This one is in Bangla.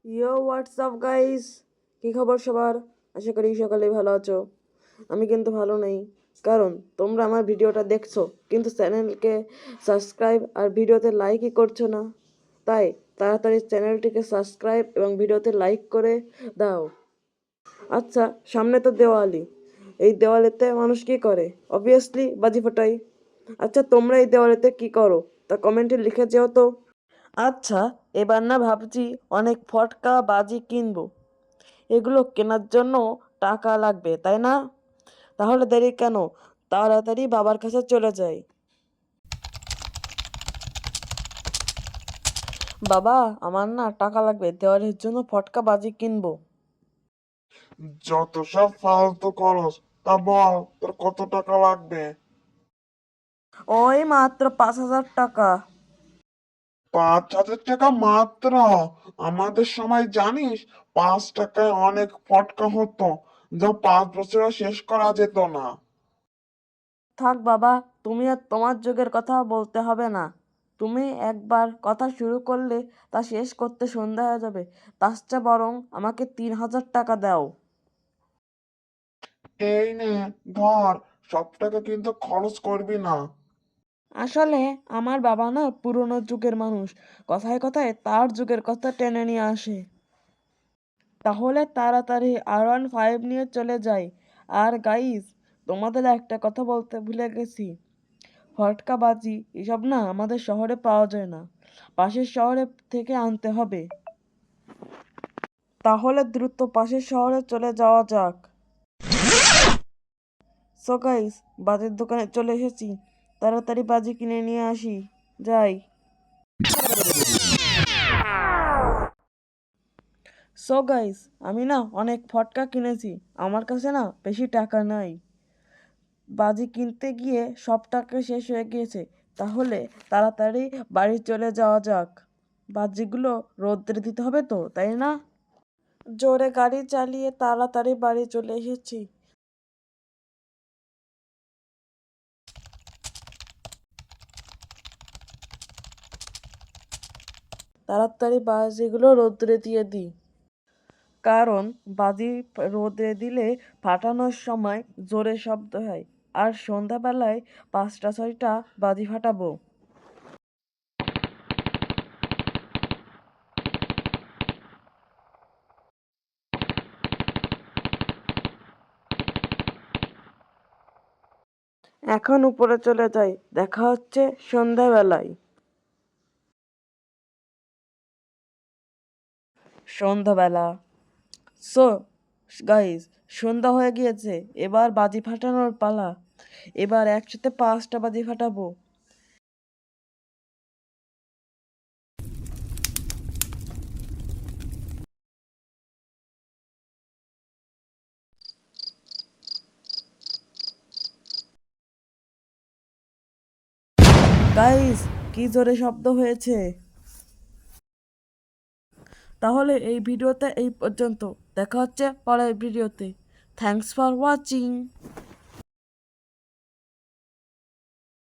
হোয়াটসঅ্যাপ গাইস, কি খবর সবার? আশা করি সকালে ভালো আছো। আমি কিন্তু ভালো নেই, কারণ তোমরা আমার ভিডিওটা দেখছো কিন্তু চ্যানেলকে সাবস্ক্রাইব আর ভিডিওতে লাইকই করছো না। তাই তাড়াতাড়ি চ্যানেলটিকে সাবস্ক্রাইব এবং ভিডিওতে লাইক করে দাও। আচ্ছা, সামনে তো দেওয়ালি। এই দেওয়ালিতে মানুষ কি করে? অবভিয়াসলি বাজি ফোটাই। আচ্ছা, তোমরা এই দেওয়ালিতে কি করো তা কমেন্টে লিখে যেও তো। আচ্ছা, এবার না ভাবছি অনেক ফটকা বাজি কিনবো। এগুলো কেনার জন্য টাকা লাগবে, তাই না? তাহলে দেরি কেন? তাড়াতাড়ি বাবার কাছে চলে যাই। বাবা, আমার না টাকা লাগবে, দেওয়ালির জন্য ফটকা বাজি কিনবো। যত সব ফালতু খরচ, তা বল তোর কত টাকা লাগবে? ওই মাত্র 5,000 টাকা। 5,000 টাকা মাত্র? আমাদের সময় জানিস 5 টাকায় অনেক ফটকা হতো, যা 5 বছরে শেষ করা যেত না। থাক বাবা, তুমি আর তোমার যুগের কথা বলতে হবে না। তুমি একবার কথা শুরু করলে তা শেষ করতে সন্ধ্যা হয়ে যাবে। তার চেয়ে বরং আমাকে 3,000 টাকা দাও। এই নে, ধর। সব টাকা কিন্তু খরচ করবি না। আসলে আমার বাবা না পুরনো যুগের মানুষ, কথায় কথায় তার যুগের কথা টেনে নিয়ে আসে। তাহলে তাড়াতাড়ি R15 নিয়ে চলে যাই। আর গাইস, তোমাদের একটা কথা বলতে ভুলে গেছি। ফটকা বাজি এসব না আমাদের শহরে পাওয়া যায় না, পাশের শহরে থেকে আনতে হবে। তাহলে দ্রুত পাশের শহরে চলে যাওয়া যাক। সো গাইস, বাজির দোকানে চলে এসেছি, তাড়াতাড়ি বাজি কিনে নিয়ে আসি। যাই। সো গাইস, আমি না অনেক ফটকা কিনেছি। আমার কাছে না বেশি টাকা নাই। বাজি কিনতে গিয়ে সব টাকা শেষ হয়ে গিয়েছে। তাহলে তাড়াতাড়ি বাড়ি চলে যাওয়া যাক। বাজিগুলো রোদ্রে দিতে হবে তো, তাই না? জোরে গাড়ি চালিয়ে তাড়াতাড়ি বাড়ি চলে এসেছি। তাড়াতাড়ি বাজিগুলো রোদ্রে দিয়ে দিই, কারণ বাজি রোদে দিলে ফাটানোর সময় জোরে শব্দ হয়। আর সন্ধ্যাবেলায় 5টা 6টা বাজি ফাটাবো। এখন উপরে চলে যাই, দেখা হচ্ছে সন্ধ্যাবেলায়। সন্ধ্যাবেলা। সো গাইস, সন্ধ্যা হয়ে গিয়েছে, এবার বাজি ফাটানোর পালা। এবার একসাথে 5টা বাজি ফাটাবো। গাইস, কি জোরে শব্দ হয়েছে! তাহলে এই ভিডিওতে এই পর্যন্ত, দেখা হচ্ছে পরের ভিডিওতে। Thanks for watching.